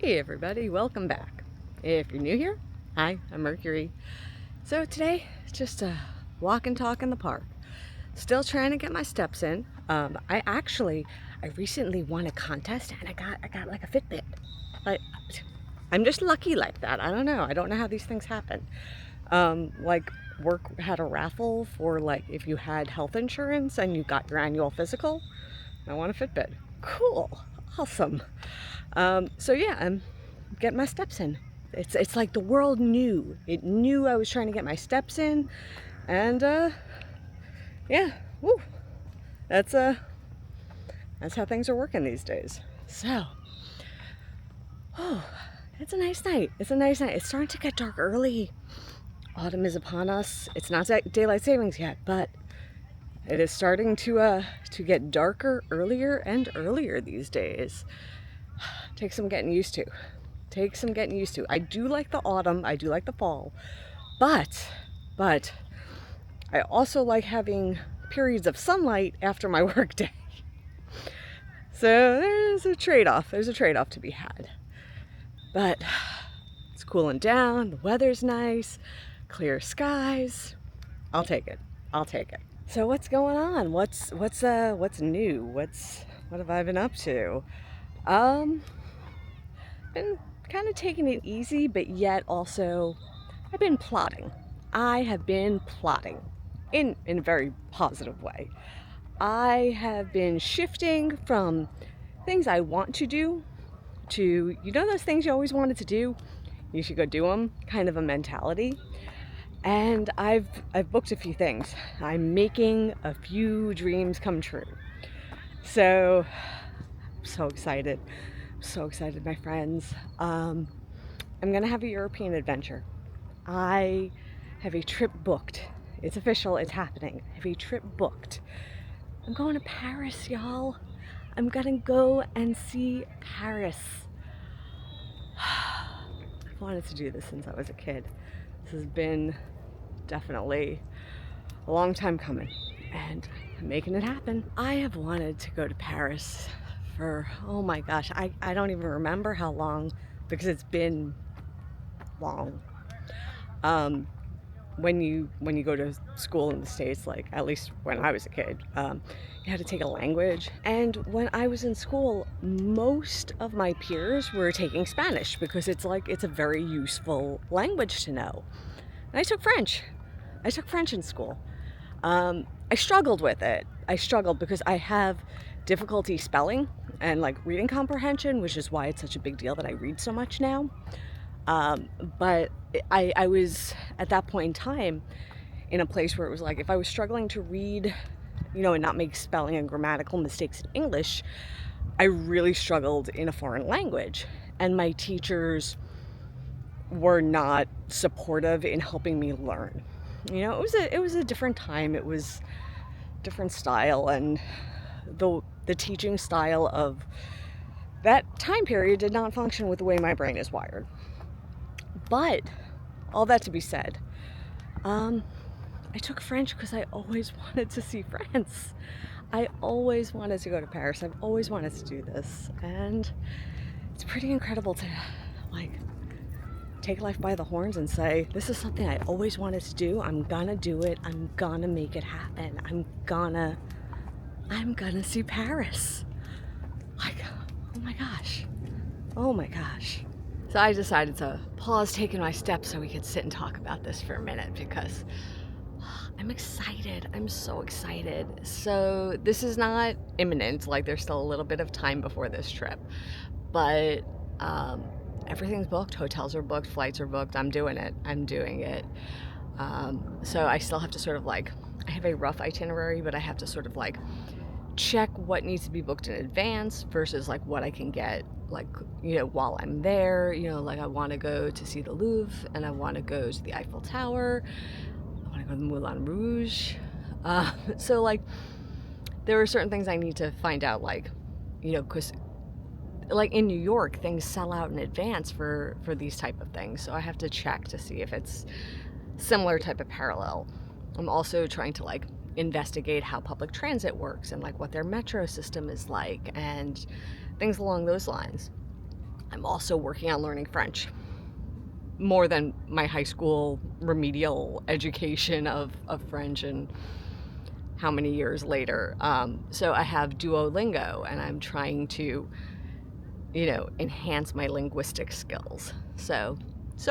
Hey everybody, welcome back. If you're new here, hi, I'm Mercury. So today, it's just a walk and talk in the park. Still trying to get my steps in. I recently won a contest and I got like a Fitbit. Like, I'm just lucky like that. I don't know how these things happen. Like work had a raffle for like if you had health insurance and you got your annual physical. I won a Fitbit. Cool, awesome. So yeah, I'm getting my steps in. It's like the world knew. It knew I was trying to get my steps in, and yeah, woo. That's how things are working these days. So, oh, it's a nice night. It's a nice night. It's starting to get dark early. Autumn is upon us. It's not daylight savings yet, but it is starting to get darker earlier and earlier these days. Takes some getting used to. I do like the autumn, I do like the fall, but I also like having periods of sunlight after my work day. So there's a trade-off to be had. But it's cooling down, the weather's nice, clear skies. I'll take it. So what's going on? What's new? What have I been up to? Been kind of taking it easy, but yet also I've been plotting. I have been plotting in a very positive way. I have been shifting from things I want to do to, those things you always wanted to do, you should go do them, kind of a mentality. And I've booked a few things. I'm making a few dreams come true. So I'm so excited, my friends. I'm gonna have a European adventure. I have a trip booked. It's official, it's happening. I have a trip booked. I'm going to Paris, y'all. I'm gonna go and see Paris. I've wanted to do this since I was a kid. This has been definitely a long time coming, and I'm making it happen. I have wanted to go to Paris for, oh my gosh, I don't even remember how long, because it's been long. When you go to school in the States, like at least when I was a kid, you had to take a language. And when I was in school, most of my peers were taking Spanish because it's a very useful language to know. And I took French. In school. I struggled with it. Because I have difficulty spelling and like reading comprehension, which is why it's such a big deal that I read so much now. But I was at that point in time in a place where it was like, if I was struggling to read, and not make spelling and grammatical mistakes in English, I really struggled in a foreign language. And my teachers were not supportive in helping me learn. It was a different time. It was different style, and the teaching style of that time period did not function with the way my brain is wired. But all that to be said, I took French because I always wanted to see France. I always wanted to go to Paris. I've always wanted to do this, and it's pretty incredible to like take life by the horns and say, this is something I always wanted to do. I'm gonna do it. I'm gonna make it happen. I'm gonna see Paris. Like, oh my gosh. So I decided to pause taking my steps so we could sit and talk about this for a minute, because I'm excited. I'm so excited. So this is not imminent. Like, there's still a little bit of time before this trip, but everything's booked. Hotels are booked, flights are booked. I'm doing it. So I still have to sort of like, I have a rough itinerary, but I have to sort of like check what needs to be booked in advance versus like what I can get, like, while I'm there. Like, I want to go to see the Louvre, and I want to go to the Eiffel Tower. I want to go to the Moulin Rouge. So like, there are certain things I need to find out, like, because like in New York, things sell out in advance for these type of things. So I have to check to see if it's similar type of parallel. I'm also trying to like investigate how public transit works and like what their metro system is like and things along those lines. I'm also working on learning French, more than my high school remedial education of French and how many years later. So I have Duolingo, and I'm trying to, enhance my linguistic skills. So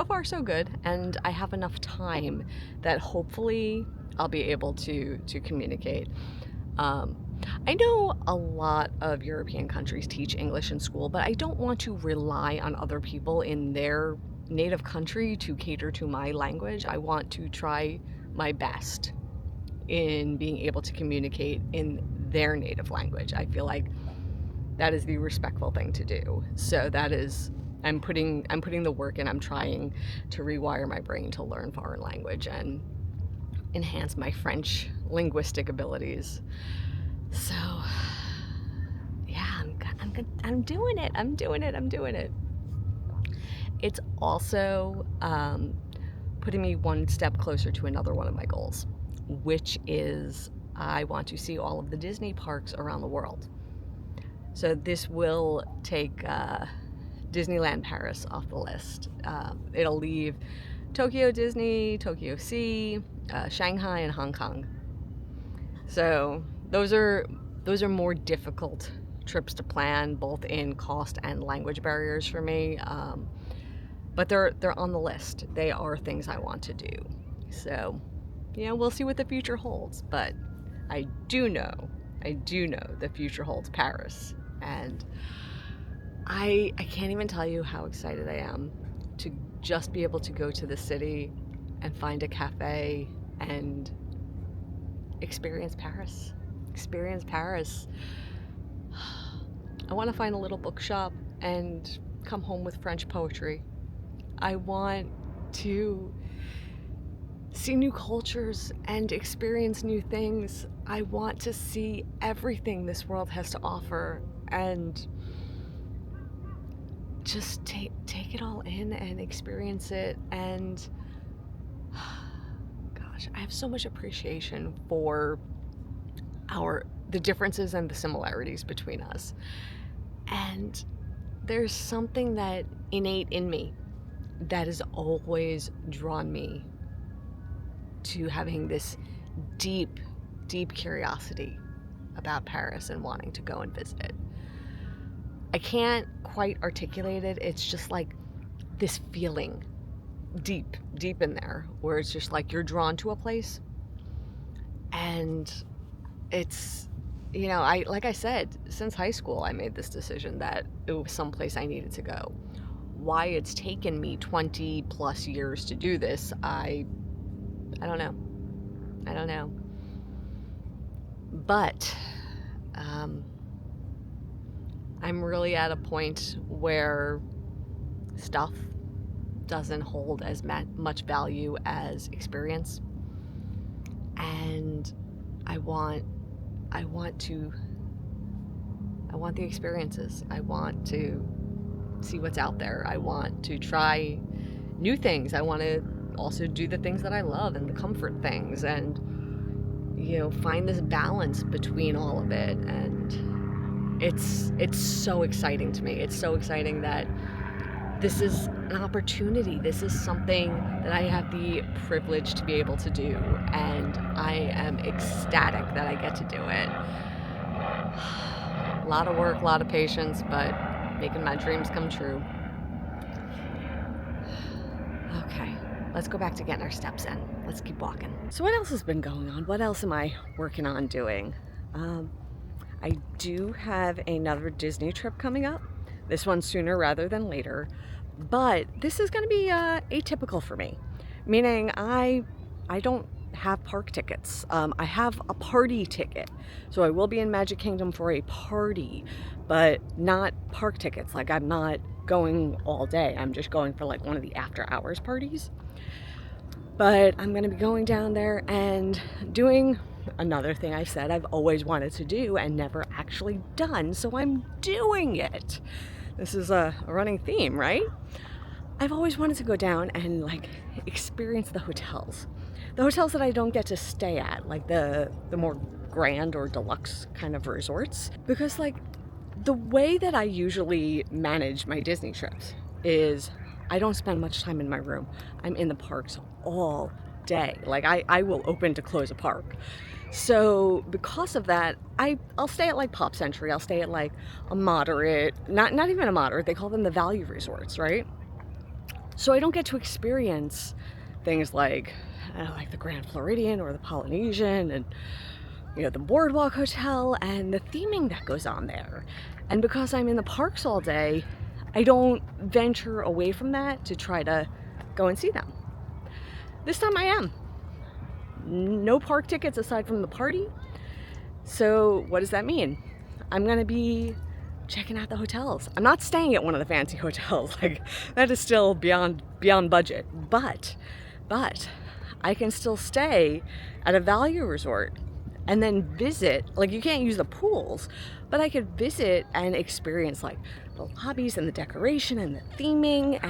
far so good, and I have enough time that hopefully I'll be able to communicate. Um, I know a lot of European countries teach English in school, but I don't want to rely on other people in their native country to cater to my language. I want to try my best in being able to communicate in their native language. I feel like that is the respectful thing to do. So that is, I'm putting the work in. I'm trying to rewire my brain to learn foreign language and enhance my French linguistic abilities. So yeah, I'm doing it. I'm doing it. It's also putting me one step closer to another one of my goals, which is I want to see all of the Disney parks around the world. So this will take Disneyland Paris off the list. It'll leave Tokyo Disney, Tokyo Sea, Shanghai, and Hong Kong. So those are more difficult trips to plan, both in cost and language barriers for me. But they're on the list. They are things I want to do. So, we'll see what the future holds. But I do know the future holds Paris. And I can't even tell you how excited I am to just be able to go to the city and find a cafe and experience Paris. I want to find a little bookshop and come home with French poetry. I want to see new cultures and experience new things. I want to see everything this world has to offer and just take it all in and experience it. And gosh, I have so much appreciation for the differences and the similarities between us. And there's something that innate in me that has always drawn me to having this deep curiosity about Paris and wanting to go and visit. I can't quite articulate it. It's just like this feeling deep in there where it's just like you're drawn to a place, and it's, like I said, since high school I made this decision that it was someplace I needed to go. Why it's taken me 20 plus years to do this, I don't know. But I'm really at a point where stuff doesn't hold as much value as experience, and I want the experiences. I want to see what's out there. I want to try new things. I want to also do the things that I love and the comfort things, and find this balance between all of it. And it's so exciting to me. It's so exciting that this is an opportunity. This is something that I have the privilege to be able to do, and I am ecstatic that I get to do it. A lot of work, a lot of patience, but making my dreams come true. Okay, let's go back to getting our steps in. Let's keep walking. So what else has been going on? What else am I working on doing? I do have another Disney trip coming up. This one sooner rather than later. But this is going to be atypical for me. Meaning I don't have park tickets. I have a party ticket. So I will be in Magic Kingdom for a party, but not park tickets. Like, I'm not going all day. I'm just going for like one of the after hours parties. But I'm going to be going down there and doing another thing I said I've always wanted to do and never actually done. So I'm doing it. This is a running theme, right? I've always wanted to go down and like experience the hotels that I don't get to stay at, like the more grand or deluxe kind of resorts, because like The way that I usually manage my Disney trips is I don't spend much time in my room. I'm in the parks all day. Like I will open to close a park. So because of that, I'll stay at like Pop Century. I'll stay at like a moderate, not even a moderate, they call them the value resorts, right? So I don't get to experience things like the Grand Floridian or the Polynesian and the Boardwalk Hotel and the theming that goes on there. And because I'm in the parks all day, I don't venture away from that to try to go and see them. This time I am. No park tickets aside from the party. So what does that mean? I'm gonna be checking out the hotels. I'm not staying at one of the fancy hotels. Like that is still beyond budget. But I can still stay at a value resort and then visit. Like you can't use the pools, but I could visit and experience like the lobbies and the decoration and the theming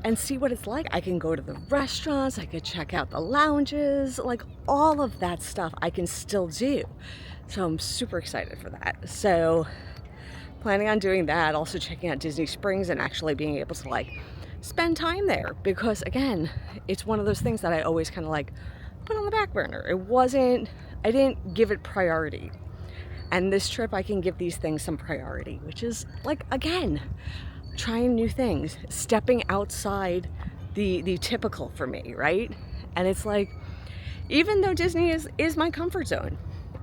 and see what it's like. I can go to the restaurants, I could check out the lounges, like all of that stuff I can still do. So I'm super excited for that. So planning on doing that, also checking out Disney Springs and actually being able to like spend time there, because again, it's one of those things that I always kind of like put on the back burner. I didn't give it priority. And this trip I can give these things some priority, which is like, again, trying new things, stepping outside the typical for me, right? And it's like, even though Disney is my comfort zone,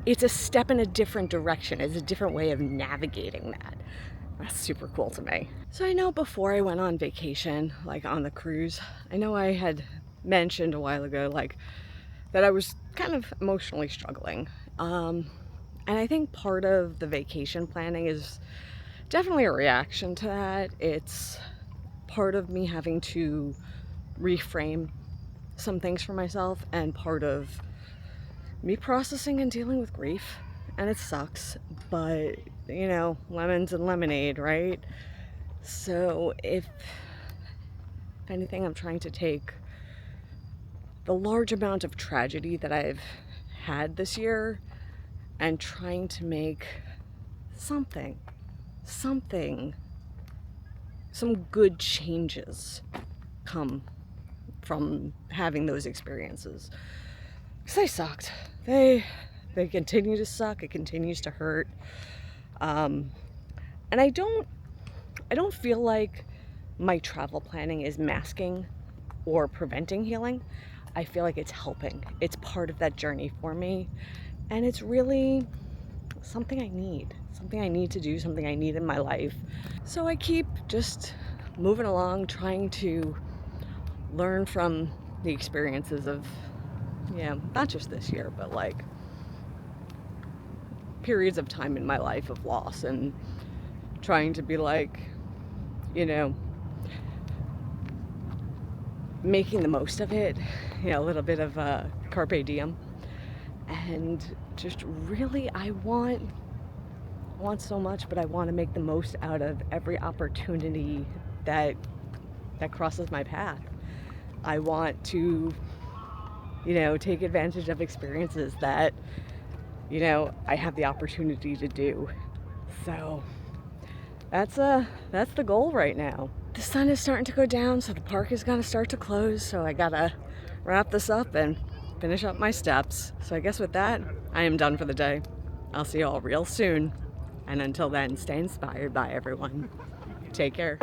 it's a step in a different direction. It's a different way of navigating that. That's super cool to me. So I know before I went on vacation, like on the cruise, I know I had mentioned a while ago, like that I was kind of emotionally struggling. And I think part of the vacation planning is definitely a reaction to that. It's part of me having to reframe some things for myself and part of me processing and dealing with grief. And it sucks, but lemons and lemonade, right? So if anything, I'm trying to take the large amount of tragedy that I've had this year and trying to make some good changes come from having those experiences. Because they sucked. They continue to suck. It continues to hurt. And I don't feel like my travel planning is masking or preventing healing. I feel like it's helping. It's part of that journey for me. And it's really something I need to do, something I need in my life. So I keep just moving along, trying to learn from the experiences of, not just this year, but like periods of time in my life of loss, and trying to be like, making the most of it, a little bit of carpe diem. And just really, I want so much, but I want to make the most out of every opportunity that crosses my path. I want to, take advantage of experiences that, I have the opportunity to do. So that's the goal right now. The sun is starting to go down, so the park is gonna start to close. So I gotta wrap this up and finish up my steps. So I guess with that, I am done for the day. I'll see you all real soon. And until then, stay inspired by everyone. Take care.